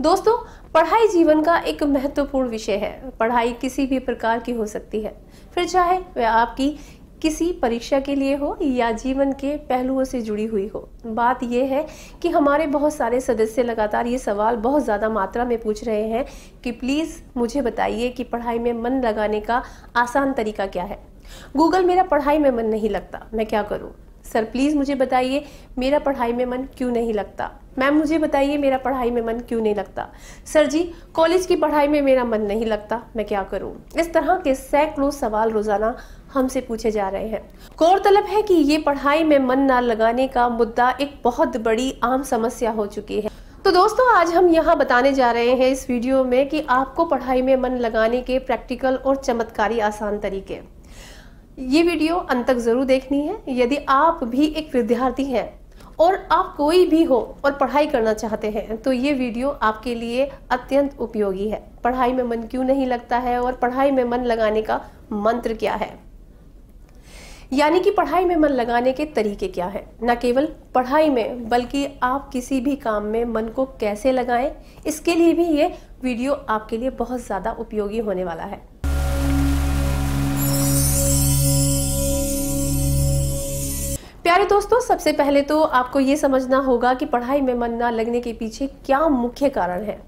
दोस्तों, पढ़ाई जीवन का एक महत्वपूर्ण विषय है। पढ़ाई किसी भी प्रकार की हो सकती है, फिर चाहे वह आपकी किसी परीक्षा के लिए हो या जीवन के पहलुओं से जुड़ी हुई हो। बात यह है कि हमारे बहुत सारे सदस्य लगातार ये सवाल बहुत ज़्यादा मात्रा में पूछ रहे हैं कि प्लीज़ मुझे बताइए कि पढ़ाई में मन लगाने का आसान तरीका क्या है। गूगल, मेरा पढ़ाई में मन नहीं लगता, मैं क्या करूं? सर प्लीज़ मुझे बताइए, मेरा पढ़ाई में मन क्यों नहीं लगता? मैम मुझे बताइए, मेरा पढ़ाई में मन क्यों नहीं लगता? सर जी, कॉलेज की पढ़ाई में मेरा मन नहीं लगता, मैं क्या करूं? इस तरह के सैकड़ों सवाल रोजाना हमसे पूछे जा रहे हैं। गौरतलब है कि ये पढ़ाई में मन ना लगाने का मुद्दा एक बहुत बड़ी आम समस्या हो चुकी है। तो दोस्तों, आज हम यहाँ बताने जा रहे हैं इस वीडियो में कि आपको पढ़ाई में मन लगाने के प्रैक्टिकल और चमत्कारी आसान तरीके। ये वीडियो अंत तक जरूर देखनी है। यदि आप भी एक विद्यार्थी हैं और आप कोई भी हो और पढ़ाई करना चाहते हैं तो ये वीडियो आपके लिए अत्यंत उपयोगी है। पढ़ाई में मन क्यों नहीं लगता है और पढ़ाई में मन लगाने का मंत्र क्या है, यानी कि पढ़ाई में मन लगाने के तरीके क्या है। न केवल पढ़ाई में बल्कि आप किसी भी काम में मन को कैसे लगाएं, इसके लिए भी ये वीडियो आपके लिए बहुत ज़्यादा उपयोगी होने वाला है। प्यारे दोस्तों, सबसे पहले तो आपको ये समझना होगा कि पढ़ाई में मन ना लगने के पीछे क्या मुख्य कारण है।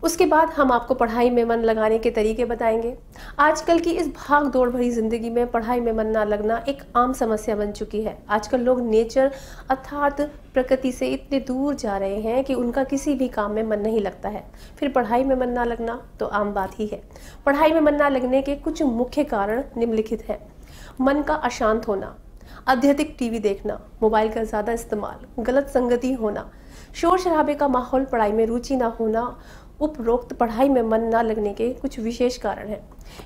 उसके बाद हम आपको पढ़ाई में मन लगाने के तरीके बताएंगे। आजकल की इस भाग दौड़ भरी जिंदगी में पढ़ाई में मन ना लगना एक आम समस्या बन चुकी है। आजकल लोग नेचर अर्थात प्रकृति से इतने दूर जा रहे हैं कि उनका किसी भी काम में मन नहीं लगता है। फिर पढ़ाई में मन ना लगना तो आम बात ही है। पढ़ाई में मन ना लगने के कुछ मुख्य कारण निम्नलिखित हैं। मन का अशांत होना, अत्यधिक टीवी देखना, मोबाइल का ज़्यादा इस्तेमाल, गलत संगति होना, शोर शराबे का माहौल, पढ़ाई में रुचि ना होना, उपरोक्त पढ़ाई में मन ना लगने के कुछ विशेष कारण हैं।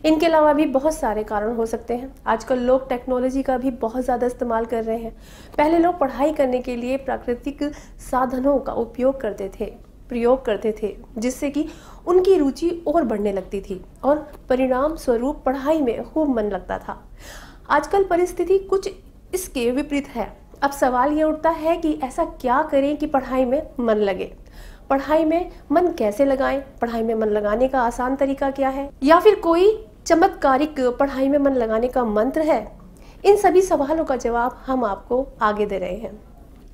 इनके अलावा भी बहुत सारे कारण हो सकते हैं। आजकल लोग टेक्नोलॉजी का भी बहुत ज़्यादा इस्तेमाल कर रहे हैं। पहले लोग पढ़ाई करने के लिए प्राकृतिक साधनों का प्रयोग करते थे जिससे कि उनकी रुचि और बढ़ने लगती थी और परिणाम स्वरूप पढ़ाई में खूब मन लगता था। आजकल परिस्थिति कुछ इसके विपरीत है। अब सवाल ये उठता है कि ऐसा क्या करें कि पढ़ाई में मन लगे। पढ़ाई में मन कैसे लगाएं? पढ़ाई में मन लगाने का आसान तरीका क्या है, या फिर कोई चमत्कारिक पढ़ाई में मन लगाने का मंत्र है? इन सभी सवालों का जवाब हम आपको आगे दे रहे हैं।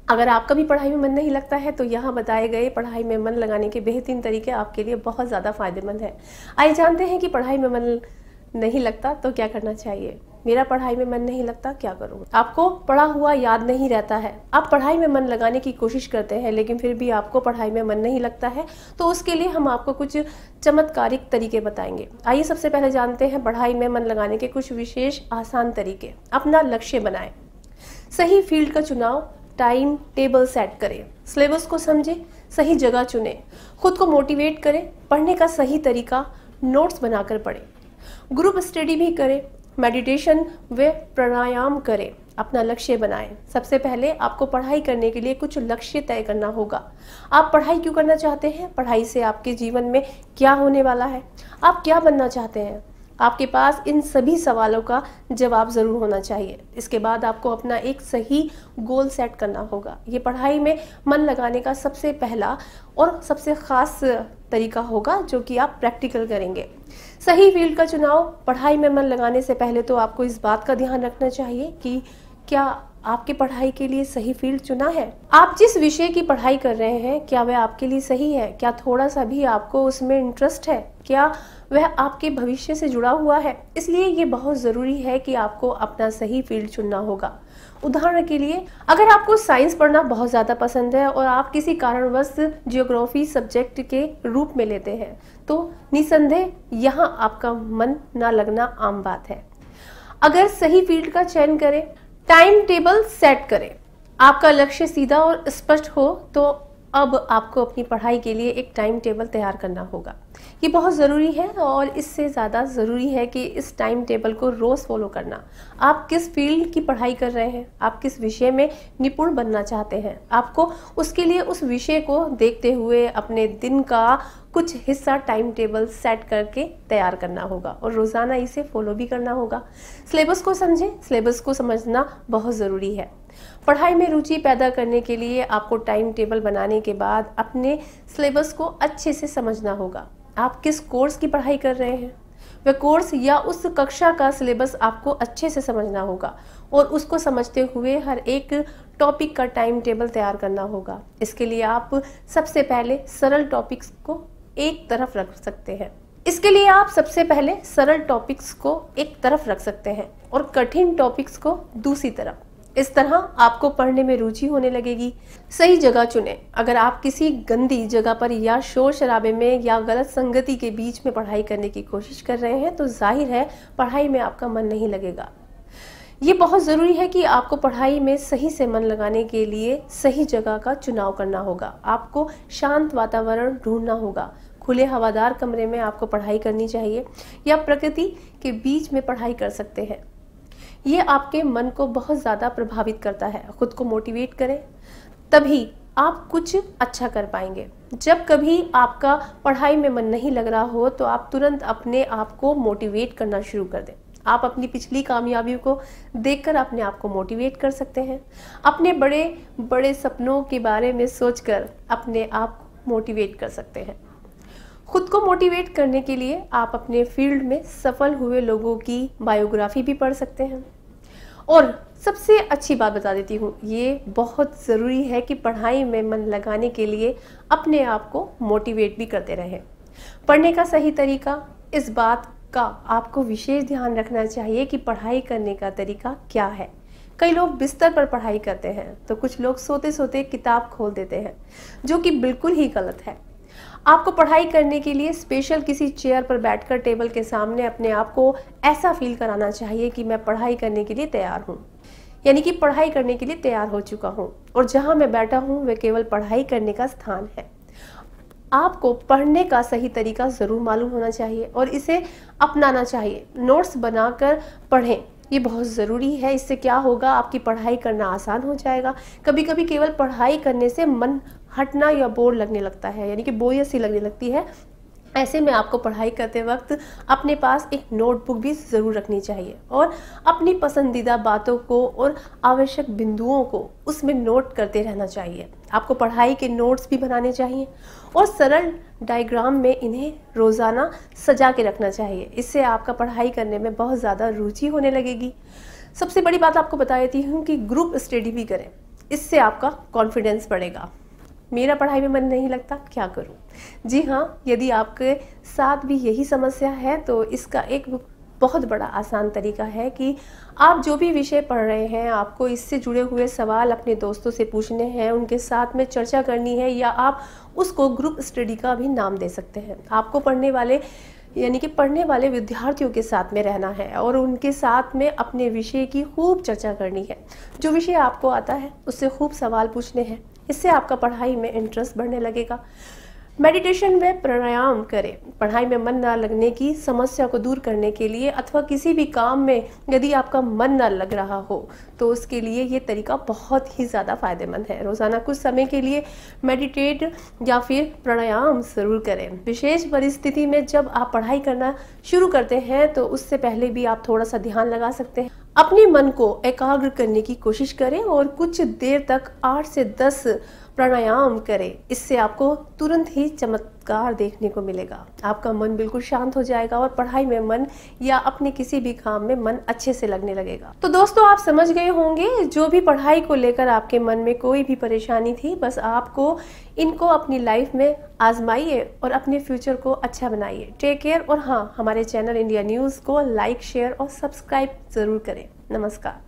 अगर आपका भी पढ़ाई में मन नहीं लगता है तो यहाँ बताए गए पढ़ाई में मन लगाने के बेहतरीन तरीके आपके लिए बहुत ज़्यादा फायदेमंद है। आइए जानते हैं कि पढ़ाई में मन नहीं लगता तो क्या करना चाहिए। मेरा पढ़ाई में मन नहीं लगता, क्या करूँ? आपको पढ़ा हुआ याद नहीं रहता है। आप पढ़ाई में मन लगाने की कोशिश करते हैं लेकिन फिर भी आपको पढ़ाई में मन नहीं लगता है, तो उसके लिए हम आपको कुछ चमत्कारिक तरीके बताएंगे। आइए सबसे पहले जानते हैं पढ़ाई में मन लगाने के कुछ विशेष आसान तरीके। अपना लक्ष्य बनाएं, सही फील्ड का चुनाव, टाइम टेबल सेट करें, सिलेबस को समझें, सही जगह चुनें, खुद को मोटिवेट करें, पढ़ने का सही तरीका, नोट्स बनाकर पढ़ें, ग्रुप स्टडी भी करें, मेडिटेशन व प्राणायाम करें, अपना लक्ष्य बनाएं। सबसे पहले आपको पढ़ाई करने के लिए कुछ लक्ष्य तय करना होगा। आप पढ़ाई क्यों करना चाहते हैं? पढ़ाई से आपके जीवन में क्या होने वाला है? आप क्या बनना चाहते हैं? आपके पास इन सभी सवालों का जवाब ज़रूर होना चाहिए। इसके बाद आपको अपना एक सही गोल सेट करना होगा। ये पढ़ाई में मन लगाने का सबसे पहला और सबसे ख़ास तरीका होगा जो कि आप प्रैक्टिकल करेंगे। सही फील्ड का चुनाव। पढ़ाई में मन लगाने से पहले तो आपको इस बात का ध्यान रखना चाहिए कि क्या आपके पढ़ाई के लिए सही फील्ड चुना है। आप जिस विषय की पढ़ाई कर रहे हैं क्या वह आपके लिए सही है? क्या थोड़ा सा भी आपको उसमें इंटरेस्ट है? क्या वह आपके भविष्य से जुड़ा हुआ है? इसलिए ये बहुत ज़रूरी है कि आपको अपना सही फील्ड चुनना होगा। उदाहरण के लिए, अगर आपको साइंस पढ़ना बहुत ज़्यादा पसंद है और आप किसी कारणवश जियोग्राफी सब्जेक्ट के रूप में लेते हैं तो निसंदेह यहाँ आपका मन ना लगना आम बात है। अगर सही फील्ड का चयन करें, टाइम टेबल सेट करें, आपका लक्ष्य सीधा और स्पष्ट हो तो अब आपको अपनी पढ़ाई के लिए एक टाइम टेबल तैयार करना होगा। ये बहुत ज़रूरी है और इससे ज़्यादा ज़रूरी है कि इस टाइम टेबल को रोज़ फॉलो करना। आप किस फील्ड की पढ़ाई कर रहे हैं, आप किस विषय में निपुण बनना चाहते हैं, आपको उसके लिए उस विषय को देखते हुए अपने दिन का कुछ हिस्सा टाइम टेबल सेट करके तैयार करना होगा और रोज़ाना इसे फॉलो भी करना होगा। सिलेबस को समझें, सिलेबस को समझना बहुत ज़रूरी है। पढ़ाई में रुचि पैदा करने के लिए आपको टाइम टेबल बनाने के बाद अपने सिलेबस को अच्छे से समझना होगा। आप किस कोर्स की पढ़ाई कर रहे हैं, वह कोर्स या उस कक्षा का सिलेबस आपको अच्छे से समझना होगा और उसको समझते हुए हर एक टॉपिक का टाइम टेबल तैयार करना होगा। इसके लिए आप सबसे पहले सरल टॉपिक्स को एक तरफ रख सकते हैं और कठिन टॉपिक्स को दूसरी तरफ। इस तरह आपको पढ़ने में रुचि होने लगेगी। सही जगह चुनें। अगर आप किसी गंदी जगह पर या शोर शराबे में या गलत संगति के बीच में पढ़ाई करने की कोशिश कर रहे हैं तो जाहिर है पढ़ाई में आपका मन नहीं लगेगा। ये बहुत ज़रूरी है कि आपको पढ़ाई में सही से मन लगाने के लिए सही जगह का चुनाव करना होगा। आपको शांत वातावरण ढूंढना होगा। खुले हवादार कमरे में आपको पढ़ाई करनी चाहिए या प्रकृति के बीच में पढ़ाई कर सकते हैं। ये आपके मन को बहुत ज़्यादा प्रभावित करता है। खुद को मोटिवेट करें, तभी आप कुछ अच्छा कर पाएंगे। जब कभी आपका पढ़ाई में मन नहीं लग रहा हो तो आप तुरंत अपने आप को मोटिवेट करना शुरू कर दें। आप अपनी पिछली कामयाबियों को देखकर अपने आप को मोटिवेट कर सकते हैं। अपने बड़े बड़े सपनों के बारे में सोचकर अपने आप को मोटिवेट कर सकते हैं। खुद को मोटिवेट करने के लिए आप अपने फील्ड में सफल हुए लोगों की बायोग्राफी भी पढ़ सकते हैं। और सबसे अच्छी बात बता देती हूँ, ये बहुत ज़रूरी है कि पढ़ाई में मन लगाने के लिए अपने आप को मोटिवेट भी करते रहें। पढ़ने का सही तरीका, इस बात का आपको विशेष ध्यान रखना चाहिए कि पढ़ाई करने का तरीका क्या है। कई लोग बिस्तर पर पढ़ाई करते हैं तो कुछ लोग सोते सोते किताब खोल देते हैं, जो कि बिल्कुल ही गलत है। आपको पढ़ाई करने के लिए स्पेशल किसी चेयर पर बैठकर टेबल के सामने अपने आप को ऐसा फील कराना चाहिए कि मैं पढ़ाई करने के लिए तैयार हूँ, यानी कि पढ़ाई करने के लिए तैयार हो चुका हूँ और जहाँ मैं बैठा हूँ वह केवल पढ़ाई करने का स्थान है। आपको पढ़ने का सही तरीका ज़रूर मालूम होना चाहिए और इसे अपनाना चाहिए। नोट्स बनाकर पढ़ें, ये बहुत ज़रूरी है। इससे क्या होगा, आपकी पढ़ाई करना आसान हो जाएगा। कभी कभी केवल पढ़ाई करने से मन हटना या बोर लगने लगता है, यानी कि बोरियत सी लगने लगती है। ऐसे में आपको पढ़ाई करते वक्त अपने पास एक नोटबुक भी ज़रूर रखनी चाहिए और अपनी पसंदीदा बातों को और आवश्यक बिंदुओं को उसमें नोट करते रहना चाहिए। आपको पढ़ाई के नोट्स भी बनाने चाहिए और सरल डायग्राम में इन्हें रोज़ाना सजा के रखना चाहिए। इससे आपका पढ़ाई करने में बहुत ज़्यादा रुचि होने लगेगी। सबसे बड़ी बात आपको बता देती हूँ कि ग्रुप स्टडी भी करें, इससे आपका कॉन्फिडेंस बढ़ेगा। मेरा पढ़ाई में मन नहीं लगता, क्या करूं? जी हाँ, यदि आपके साथ भी यही समस्या है तो इसका एक बहुत बड़ा आसान तरीका है कि आप जो भी विषय पढ़ रहे हैं, आपको इससे जुड़े हुए सवाल अपने दोस्तों से पूछने हैं, उनके साथ में चर्चा करनी है, या आप उसको ग्रुप स्टडी का भी नाम दे सकते हैं। आपको पढ़ने वाले विद्यार्थियों के साथ में रहना है और उनके साथ में अपने विषय की खूब चर्चा करनी है। जो विषय आपको आता है उससे खूब सवाल पूछने हैं। इससे आपका पढ़ाई में इंटरेस्ट बढ़ने लगेगा। मेडिटेशन व प्राणायाम करें। पढ़ाई में मन ना लगने की समस्या को दूर करने के लिए अथवा किसी भी काम में यदि आपका मन ना लग रहा हो तो उसके लिए ये तरीका बहुत ही ज़्यादा फायदेमंद है। रोज़ाना कुछ समय के लिए मेडिटेट या फिर प्राणायाम ज़रूर करें। विशेष परिस्थिति में जब आप पढ़ाई करना शुरू करते हैं तो उससे पहले भी आप थोड़ा सा ध्यान लगा सकते हैं। अपने मन को एकाग्र करने की कोशिश करें और कुछ देर तक 8 से 10 प्राणायाम करें। इससे आपको तुरंत ही चमत्कार देखने को मिलेगा। आपका मन बिल्कुल शांत हो जाएगा और पढ़ाई में मन या अपने किसी भी काम में मन अच्छे से लगने लगेगा। तो दोस्तों, आप समझ गए होंगे, जो भी पढ़ाई को लेकर आपके मन में कोई भी परेशानी थी, बस आपको इनको अपनी लाइफ में आजमाइए और अपने फ्यूचर को अच्छा बनाइए। Take care. और हाँ, हमारे चैनल इंडिया न्यूज़ को लाइक, शेयर और सब्सक्राइब ज़रूर करें। नमस्कार।